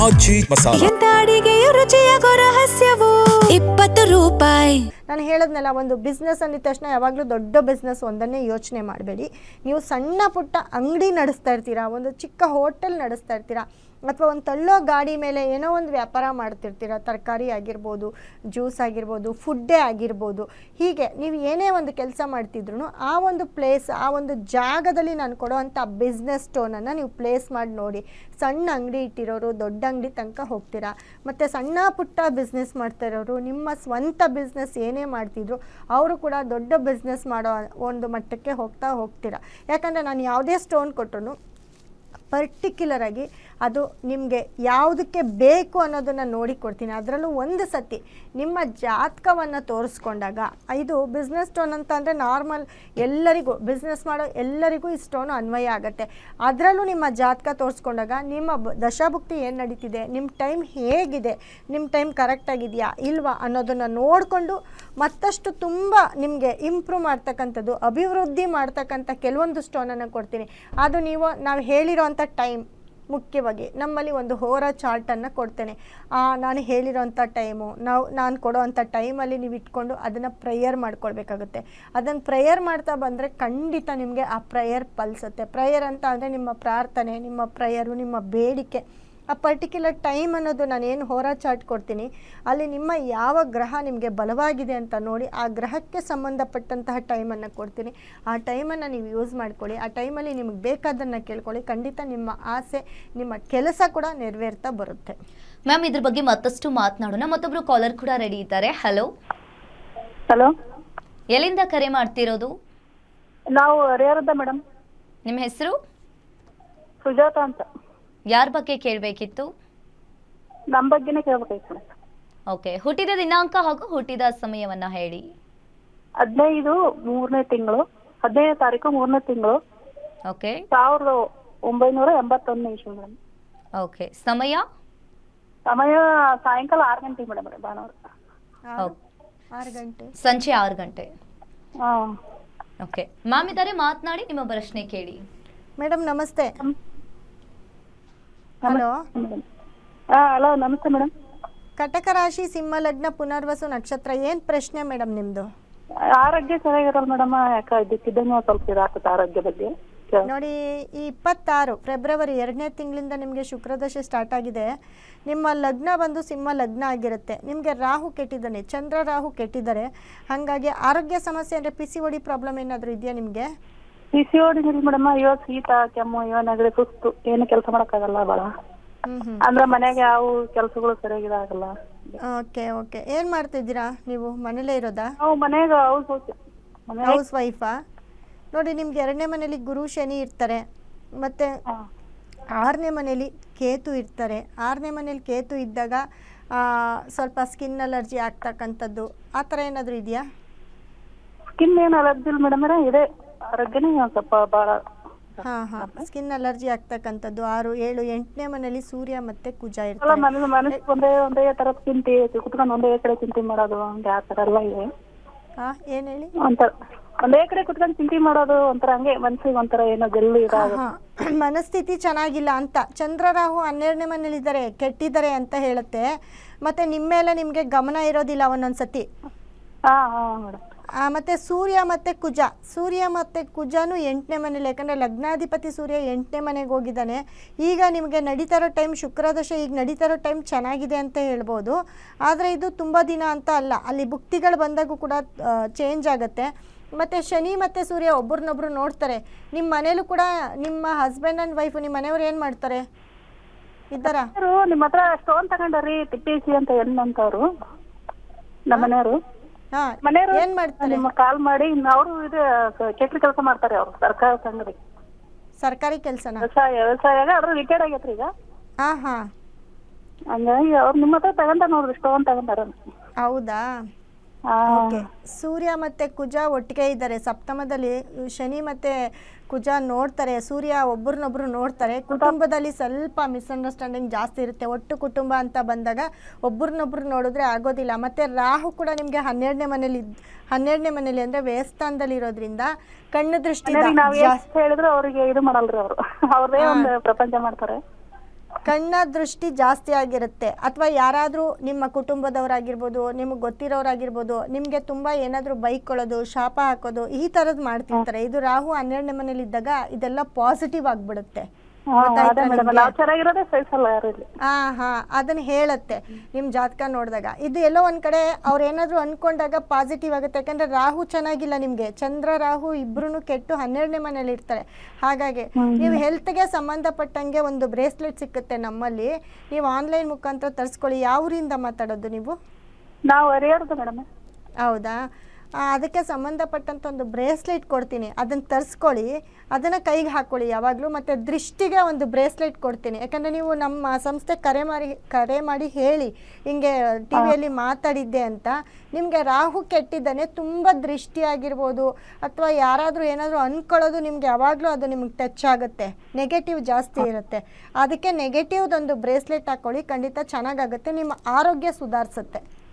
ಆಚಿ ಮಸಾಲ. ಎಂತ ಅಡಿಗೆಯ ರುಚಿಯಾಗೋ ರಹಸ್ಯವು 20 ರೂಪಾಯಿ. ನಾನು ಹೇಳದ್ನಲ್ಲ, ಒಂದು ಬಿಸ್ನೆಸ್ ಅಂದಿದ ತಕ್ಷಣ ಯಾವಾಗಲೂ ದೊಡ್ಡ ಬಿಸ್ನೆಸ್ ಒಂದನ್ನೇ ಯೋಚನೆ ಮಾಡಬೇಡಿ. ನೀವು ಸಣ್ಣ ಪುಟ್ಟ ಅಂಗಡಿ ನಡೆಸ್ತಾ ಇರ್ತೀರಾ, ಒಂದು ಚಿಕ್ಕ ಹೋಟೆಲ್ ನಡೆಸ್ತಾ ಇರ್ತೀರಾ, ಅಥವಾ ಒಂದು ತಳ್ಳೋ ಗಾಡಿ ಮೇಲೆ ಏನೋ ಒಂದು ವ್ಯಾಪಾರ ಮಾಡ್ತಿರ್ತೀರ, ತರಕಾರಿ ಆಗಿರ್ಬೋದು, ಜ್ಯೂಸ್ ಆಗಿರ್ಬೋದು, ಫುಡ್ಡೇ ಆಗಿರ್ಬೋದು. ಹೀಗೆ ನೀವು ಏನೇ ಒಂದು ಕೆಲಸ ಮಾಡ್ತಿದ್ರು ಆ ಒಂದು ಪ್ಲೇಸ್, ಆ ಒಂದು ಜಾಗದಲ್ಲಿ ನಾನು ಕೊಡೋವಂಥ ಬಿಸ್ನೆಸ್ ಸ್ಟೋನನ್ನು ನೀವು ಪ್ಲೇಸ್ ಮಾಡಿ ನೋಡಿ. ಸಣ್ಣ ಅಂಗಡಿ ಇಟ್ಟಿರೋರು ದೊಡ್ಡ ಅಂಗಡಿ ತನಕ ಹೋಗ್ತೀರಾ. ಮತ್ತು ಸಣ್ಣ ಪುಟ್ಟ ಬಿಸ್ನೆಸ್ ಮಾಡ್ತಾ ಇರೋರು, ನಿಮ್ಮ ಸ್ವಂತ ಬಿಸ್ನೆಸ್ ಏನೇ ಮಾಡ್ತಿದ್ರು ಅವರು ಕೂಡ ದೊಡ್ಡ ಬಿಸ್ನೆಸ್ ಮಾಡೋ ಒಂದು ಮಟ್ಟಕ್ಕೆ ಹೋಗ್ತೀರಾ. ಯಾಕಂದರೆ ನಾನು ಯಾವುದೇ ಸ್ಟೋನ್ ಕೊಟ್ಟರು ಪರ್ಟಿಕ್ಯುಲರಾಗಿ ಅದು ನಿಮಗೆ ಯಾವುದಕ್ಕೆ ಬೇಕು ಅನ್ನೋದನ್ನು ನೋಡಿ ಕೊಡ್ತೀನಿ. ಅದರಲ್ಲೂ ಒಂದು ಸತಿ ನಿಮ್ಮ ಜಾತಕವನ್ನು ತೋರಿಸ್ಕೊಂಡಾಗ, ಇದು ಬಿಸ್ನೆಸ್ ಸ್ಟೋನ್ ಅಂತ ಅಂದರೆ ನಾರ್ಮಲ್ ಎಲ್ಲರಿಗೂ, ಬಿಸ್ನೆಸ್ ಮಾಡೋ ಎಲ್ಲರಿಗೂ ಈ ಸ್ಟೋನು ಅನ್ವಯ ಆಗುತ್ತೆ. ಅದರಲ್ಲೂ ನಿಮ್ಮ ಜಾತಕ ತೋರಿಸ್ಕೊಂಡಾಗ ನಿಮ್ಮ ದಶಾಭುಕ್ತಿ ಏನು ನಡೀತಿದೆ, ನಿಮ್ಮ ಟೈಮ್ ಹೇಗಿದೆ, ನಿಮ್ಮ ಟೈಮ್ ಕರೆಕ್ಟಾಗಿದೆಯಾ ಇಲ್ವಾ ಅನ್ನೋದನ್ನು ನೋಡಿಕೊಂಡು ಮತ್ತಷ್ಟು ತುಂಬ ನಿಮಗೆ ಇಂಪ್ರೂವ್ ಮಾಡ್ತಕ್ಕಂಥದ್ದು, ಅಭಿವೃದ್ಧಿ ಮಾಡ್ತಕ್ಕಂಥ ಕೆಲವೊಂದು ಸ್ಟೋನನ್ನು ಕೊಡ್ತೀನಿ. ಅದು ನಾವು ಹೇಳಿರೋಂಥ ಟೈಮ್, ಮುಖ್ಯವಾಗಿ ನಮ್ಮಲ್ಲಿ ಒಂದು ಹೋರ ಚಾರ್ಟನ್ನು ಕೊಡ್ತೇನೆ. ನಾನು ಹೇಳಿರೋಂಥ ಟೈಮು, ನಾನು ಕೊಡೋವಂಥ ಟೈಮಲ್ಲಿ ನೀವು ಇಟ್ಕೊಂಡು ಅದನ್ನು ಪ್ರೇಯರ್ ಮಾಡ್ಕೊಳ್ಬೇಕಾಗುತ್ತೆ. ಅದನ್ನು ಪ್ರೇಯರ್ ಮಾಡ್ತಾ ಬಂದರೆ ಖಂಡಿತ ನಿಮಗೆ ಆ ಪ್ರೇಯರ್ ಫಲಿಸುತ್ತೆ. ಪ್ರೇಯರ್ ಅಂತ ಅಂದರೆ ನಿಮ್ಮ ಪ್ರಾರ್ಥನೆ, ನಿಮ್ಮ ಪ್ರೇಯರು, ನಿಮ್ಮ ಬೇಡಿಕೆ, ಆ ಪರ್ಟಿಕ್ಯುಲರ್ ಟೈಮ್ ಅನ್ನೋದು ನಾನೇನು ಹೋರ ಚಾರ್ಟ್ ಕೊಡ್ತೀನಿ ಅಲ್ಲಿ ನಿಮ್ಮ ಯಾವ ಗ್ರಹ ನಿಮಗೆ ಬಲವಾಗಿದೆ ಅಂತ ನೋಡಿ ಆ ಗ್ರಹಕ್ಕೆ ಸಂಬಂಧಪಟ್ಟಂತಹ ಟೈಮನ್ನು ಕೊಡ್ತೀನಿ. ಆ ಟೈಮನ್ನು ನೀವು ಯೂಸ್ ಮಾಡ್ಕೊಳ್ಳಿ. ಆ ಟೈಮಲ್ಲಿ ನಿಮಗೆ ಬೇಕಾದನ್ನು ಕೇಳ್ಕೊಳ್ಳಿ. ಖಂಡಿತ ನಿಮ್ಮ ಆಸೆ, ನಿಮ್ಮ ಕೆಲಸ ಕೂಡ ನೆರವೇರ್ತಾ ಬರುತ್ತೆ. ಮ್ಯಾಮ್, ಇದ್ರ ಬಗ್ಗೆ ಮತ್ತಷ್ಟು ಮಾತನಾಡೋಣ. ಮತ್ತೊಬ್ರು ಕಾಲರ್ ಕೂಡ ರೆಡಿ ಇದ್ದಾರೆ. ಹಲೋ ಹಲೋ, ಎಲ್ಲಿಂದ ಕರೆ ಮಾಡ್ತಿರೋದು? ನಾವು ಹರಿಹರದ ಮೇಡಮ್. ನಿಮ್ಮ ಹೆಸರು? ಸುಜಾತ ಅಂತ. ಯಾರ ಬಗ್ಗೆ ಕೇಳಬೇಕಿತ್ತು? ನಮ್ಮ ಬಗ್ಗೆನೇ ಕೇಳಬೇಕಾಯ್ತು ಮೇಡಮ್. ಓಕೆ, ಹುಟ್ಟಿದ ದಿನಾಂಕ ಹಾಗೂ ಹುಟ್ಟಿದ ಸಮಯವನ್ನ ಹೇಳಿ. 15 ತಿಂಗಳು 15ನೇ ತಾರೀಕು 3ನೇ ತಿಂಗಳು ಓಕೆ, 1981 ಇಸ್ವಿ ಮೇಡಮ್. ಓಕೆ, ಸಮಯ ಸಾಯಂಕಾಲ 6 ಗಂಟೆಗೆ ಮೇಡಮ್, ಭಾನುವಾರ 6 ಗಂಟೆ, ಸಂಜೆ 6 ಗಂಟೆ. ಹಾಂ, ಓಕೆ ಮ್ಯಾಮ್, ಇದ್ದಾರೆ, ಮಾತನಾಡಿ, ನಿಮ್ಮ ಪ್ರಶ್ನೆ ಕೇಳಿ. ಮೇಡಮ್ ನಮಸ್ತೆ. ಹಲೋ. ಹಲೋ, ನಮಸ್ತೆ ಮೇಡಮ್. ಕಟಕ ರಾಶಿ, ಸಿಂಹ ಲಗ್ನ, ಪುನರ್ವಸು ನಕ್ಷತ್ರ. ಏನು ಪ್ರಶ್ನೆ ಮೇಡಮ್ ನಿಮ್ಮದು? ಆರೋಗ್ಯ ಚೆನ್ನಾಗಿರಲ್ಲ ಮೇಡಮ್, ಯಾಕೆ ಇದಕ್ಕಿದ್ದಂಗೆ ಸ್ವಲ್ಪ ಇದಾಗುತ್ತೆ ಆರೋಗ್ಯ ಬಗ್ಗೆ. ನೋಡಿ, ಈ 26 ಫೆಬ್ರವರಿ 2ನೇ ತಿಂಗಳಿಂದ ನಿಮಗೆ ಶುಕ್ರದಶೆ ಸ್ಟಾರ್ಟ್ ಆಗಿದೆ. ನಿಮ್ಮ ಲಗ್ನ ಬಂದು ಸಿಂಹ ಲಗ್ನ ಆಗಿರುತ್ತೆ. ನಿಮಗೆ ರಾಹು ಕೆಟ್ಟಿದ್ದಾನೆ, ಚಂದ್ರ ರಾಹು ಕೆಟ್ಟಿದ್ದಾರೆ. ಹಾಗಾಗಿ ಆರೋಗ್ಯ ಸಮಸ್ಯೆ ಅಂದರೆ PCOD ಪ್ರಾಬ್ಲಮ್ ಏನಾದರೂ ಇದೆಯಾ ನಿಮಗೆ? PCOD ಇಲ್ಲ ಮೇಡಮ್. ಇವಾಗ ಶೀತ, ಕೆಮ್ಮು, ಇವಾಗ ನೆಗಡಿ, ಸುಸ್ತು, ಏನು ಕೆಲಸ ಮಾಡೋಕ್ಕಾಗಲ್ಲ ಭಾಳ. ಅಂದ್ರೆ ಮನೆಗೆ ಯಾವ ಕೆಲಸಗಳು ಸರಿಯಾಗಿ ಇದಾಗಲ್ಲ. ಓಕೆ, ಏನು ಮಾಡ್ತಿದ್ದೀರಾ ನೀವು? ಮನೇಲೇ ಇರೋದಾ? ನಾವು ಮನೆಗೆ ಹೌಸ್ ವೈಫಾ? ನೋಡಿ, ನಿಮ್ಗೆ 2ನೇ ಮನೇಲಿ ಗುರು ಶನಿ ಇರ್ತಾರೆ, ಮತ್ತು 6ನೇ ಮನೇಲಿ ಕೇತು ಇರ್ತಾರೆ. 6ನೇ ಮನೇಲಿ ಕೇತು ಇದ್ದಾಗ ಸ್ವಲ್ಪ ಸ್ಕಿನ್ ಅಲರ್ಜಿ ಆಗ್ತಕ್ಕಂಥದ್ದು ಆ ಥರ ಏನಾದರೂ ಇದೆಯಾ? ಸ್ಕಿನ್ ಏನು ಅಲರ್ಜಿ ಇಲ್ಲ ಮೇಡಮ್, ಇದೆ ಆರೋಗ್ಯನೇ ಸ್ವಲ್ಪ ಭಾಳ. ಹಾಂ, ಸ್ಕಿನ್ ಅಲರ್ಜಿ ಆಗ್ತಕ್ಕಂಥದ್ದು. 6, 7, 8ನೇ ಮನೇಲಿ ಸೂರ್ಯ ಮತ್ತು ಕುಜ ಇರ್ತಾರೆ. ಮನಸ್ಸು ಒಂದೇ ಥರ ಚಿಂತೆ ಕುತ್ಕೊಂಡು ಒಂದೇ ಕಡೆ ಚಿಂತೆ ಮಾಡೋದು, ಹಂಗೆ ಆ ಥರ ಎಲ್ಲ ಇದೆ. ಏನು ಹೇಳಿ? ಒಂಥರ ಒಂದೇ ಕಡೆ ಕುತ್ಕೊಂಡು ಚಿಂತೆ ಮಾಡೋದು, ಒಂಥರ ಹಂಗೆ ಮನಸ್ಸಿಗೆ ಒಂಥರ ಏನೋ ಗೆಲ್ಲು ಇದಾಗುತ್ತೆ. ಮನಸ್ಥಿತಿ ಚೆನ್ನಾಗಿಲ್ಲ ಅಂತ. ಚಂದ್ರ ರಾಹು 12ನೇ ಮನೇಲಿ ಇದ್ದಾರೆ, ಕೆಟ್ಟಿದ್ದಾರೆ ಅಂತ ಹೇಳುತ್ತೆ. ಮತ್ತು ನಿಮ್ಮ ಮೇಲೆ ನಿಮಗೆ ಗಮನ ಇರೋದಿಲ್ಲ ಒಂದೊಂದ್ಸತಿ. ಹಾಂ ಮೇಡಮ್. ಮತ್ತು ಸೂರ್ಯ ಮತ್ತು ಕುಜನೂ 8ನೇ ಮನೇಲಿ, ಯಾಕಂದರೆ ಲಗ್ನಾಧಿಪತಿ ಸೂರ್ಯ 8ನೇ ಮನೆಗೆ ಹೋಗಿದ್ದಾನೆ. ಈಗ ನಿಮಗೆ ನಡೀತಾ ಇರೋ ಟೈಮ್, ಶುಕ್ರದಶೆ ಈಗ ನಡೀತಾ ಇರೋ ಟೈಮ್ ಚೆನ್ನಾಗಿದೆ ಅಂತ ಹೇಳ್ಬೋದು. ಆದರೆ ಇದು ತುಂಬ ದಿನ ಅಂತ ಅಲ್ಲ, ಅಲ್ಲಿ ಭುಕ್ತಿಗಳು ಬಂದಾಗೂ ಕೂಡ ಚೇಂಜ್ ಆಗುತ್ತೆ. ಮತ್ತು ಶನಿ ಮತ್ತು ಸೂರ್ಯ ಒಬ್ರನ್ನೊಬ್ರು ನೋಡ್ತಾರೆ. ನಿಮ್ಮ ಮನೇಲೂ ಕೂಡ ನಿಮ್ಮ ಹಸ್ಬೆಂಡ್ ಆ್ಯಂಡ್ ವೈಫು, ನಿಮ್ಮ ಮನೆಯವ್ರು ಏನು ಮಾಡ್ತಾರೆ? ಇದ್ದಾರಾ? ನಿಮ್ಮ ಹತ್ರ ಸ್ಟೋನ್ ತಗೊಂಡ್ರಿ ಟಿಪ್ಪೇಸಿ ಅಂತ ಏನಂತವ್ರು ನಮ್ಮ ಮನೆಯವರು. ಮನೆಯವರು ಏನ್ ಮಾಡ್ತಾರೆ? ನಿಮ್ಮ ಕಾಲ್ ಮಾಡಿ, ಅವರು ಇದು ಕೆಟ್ಟ ಕೆಲಸ ಮಾಡ್ತಾರೆ. ಅವರು ಸರ್ಕಾರ ಸಂಘದ ಸರ್ಕಾರಿ ಕೆಲಸನ? ವ್ಯವಸಾಯ ಅದ್ರ ರಿಟೈರ್ಡ್ ಆಗೈತ್ರಿ ಈಗ. ಹಂಗಾಗಿ ಅವ್ರು ನಿಮ್ಮ ಹತ್ರ ತಗೊಂಡ ನೋಡ್ರಿ, ಸ್ಟೋನ್ ತಗೊಂಡಾರ. ಹೌದಾ? ಓಕೆ. ಸೂರ್ಯ ಮತ್ತು ಕುಜ ಒಟ್ಟಿಗೆ ಇದ್ದಾರೆ ಸಪ್ತಮದಲ್ಲಿ. ಶನಿ ಮತ್ತು ಕುಜ ನೋಡ್ತಾರೆ, ಸೂರ್ಯ ಒಬ್ಬರನ್ನೊಬ್ರು ನೋಡ್ತಾರೆ. ಕುಟುಂಬದಲ್ಲಿ ಸ್ವಲ್ಪ ಮಿಸ್ಅಂಡರ್ಸ್ಟ್ಯಾಂಡಿಂಗ್ ಜಾಸ್ತಿ ಇರುತ್ತೆ. ಒಟ್ಟು ಕುಟುಂಬ ಅಂತ ಬಂದಾಗ ಒಬ್ಬರನ್ನೊಬ್ರು ನೋಡಿದ್ರೆ ಆಗೋದಿಲ್ಲ. ಮತ್ತು ರಾಹು ಕೂಡ ನಿಮಗೆ 12ನೇ ಮನೇಲಿ ಅಂದರೆ ವ್ಯಯಸ್ಥಾನದಲ್ಲಿ ಇರೋದ್ರಿಂದ ಕಣ್ಣು ದೃಷ್ಟಿ ಹೇಳಿದ್ರು ಅವರಿಗೆ ಇದು ಮಾಡಲ್ರಿ. ಅವರು ಅವ್ರದೇ ಒಂದು ಪ್ರಪಂಚ ಮಾಡ್ತಾರೆ. ಕಣ್ಣ ದೃಷ್ಟಿ ಜಾಸ್ತಿ ಆಗಿರುತ್ತೆ, ಅಥವಾ ಯಾರಾದರೂ ನಿಮ್ಮ ಕುಟುಂಬದವರಾಗಿರ್ಬೋದು, ನಿಮಗೆ ಗೊತ್ತಿರೋರಾಗಿರ್ಬೋದು, ನಿಮಗೆ ತುಂಬ ಏನಾದರೂ ಬೈಕೊಳ್ಳೋದು, ಶಾಪ ಹಾಕೋದು, ಈ ಥರದ್ದು ಮಾಡ್ತಿರ್ತಾರೆ. ಇದು ರಾಹು 12ನೇ ಮನೇಲಿ ಇದ್ದಾಗ ಇದೆಲ್ಲ ಪಾಸಿಟಿವ್ ಆಗಿಬಿಡುತ್ತೆ. ಅದೇ ಮೇಡಮ್ ನಾವು ಚೆನ್ನಾಗಿರೋದೇ ಸಹಿಸಲ್ಲ ಯಾರು ಇಲ್ಲಿ. ಅದನ್ನ ಹೇಳುತ್ತೆ ನಿಮ್ಮ ಜಾತಕ ನೋಡಿದಾಗ. ಇದು ಎಲ್ಲೋ ಒಂದ್ ಕಡೆ ಅವ್ರು ಏನಾದ್ರು ಅನ್ಕೊಂಡಾಗ ಪಾಸಿಟಿವ್ ಆಗುತ್ತೆ. ಯಾಕಂದ್ರೆ ರಾಹು ಚೆನ್ನಾಗಿಲ್ಲ ನಿಮ್ಗೆ, ಚಂದ್ರ ರಾಹು ಇಬ್ರು ಕೆಟ್ಟು 12ನೇ ಮನೇಲಿ ಇರ್ತಾರೆ. ಹಾಗಾಗಿ ನೀವು ಹೆಲ್ತ್ಗೆ ಸಂಬಂಧಪಟ್ಟಂಗೆ ಒಂದು ಬ್ರೇಸ್ಲೆಟ್ ಸಿಕ್ಕುತ್ತೆ ನಮ್ಮಲ್ಲಿ, ನೀವು ಆನ್ಲೈನ್ ಮುಖಾಂತರ ತರಿಸ್ಕೊಳ್ಳಿ. ಯಾವ ಊರಿಂದ ಮಾತಾಡೋದು ನೀವು? ನಾವು ಹರಿಹರದು ಮೇಡಮ್. ಹೌದಾ? ಅದಕ್ಕೆ ಸಂಬಂಧಪಟ್ಟಂಥ ಒಂದು ಬ್ರೇಸ್ಲೆಟ್ ಕೊಡ್ತೀನಿ, ಅದನ್ನು ತರಿಸ್ಕೊಳ್ಳಿ, ಅದನ್ನು ಕೈಗೆ ಹಾಕ್ಕೊಳ್ಳಿ ಯಾವಾಗಲೂ. ಮತ್ತು ದೃಷ್ಟಿಗೆ ಒಂದು ಬ್ರೇಸ್ಲೆಟ್ ಕೊಡ್ತೀನಿ. ಯಾಕಂದರೆ ನೀವು ನಮ್ಮ ಸಂಸ್ಥೆ ಕರೆ ಮಾಡಿ ಹೇಳಿ ಹಿಂಗೆ ಟಿ ವಿಯಲ್ಲಿ ಮಾತಾಡಿದ್ದೆ ಅಂತ. ನಿಮಗೆ ರಾಹು ಕೆಟ್ಟಿದ್ದಾನೆ, ತುಂಬ ದೃಷ್ಟಿಯಾಗಿರ್ಬೋದು, ಅಥವಾ ಯಾರಾದರೂ ಏನಾದರೂ ಅಂದ್ಕೊಳ್ಳೋದು ನಿಮಗೆ ಯಾವಾಗಲೂ ಅದು ನಿಮ್ಗೆ ಟಚ್ ಆಗುತ್ತೆ, ನೆಗೆಟಿವ್ ಜಾಸ್ತಿ ಇರುತ್ತೆ. ಅದಕ್ಕೆ ನೆಗೆಟಿವ್ದೊಂದು ಬ್ರೇಸ್ಲೆಟ್ ಹಾಕ್ಕೊಳ್ಳಿ, ಖಂಡಿತ ಚೆನ್ನಾಗಾಗುತ್ತೆ, ನಿಮ್ಮ ಆರೋಗ್ಯ ಸುಧಾರಿಸುತ್ತೆ.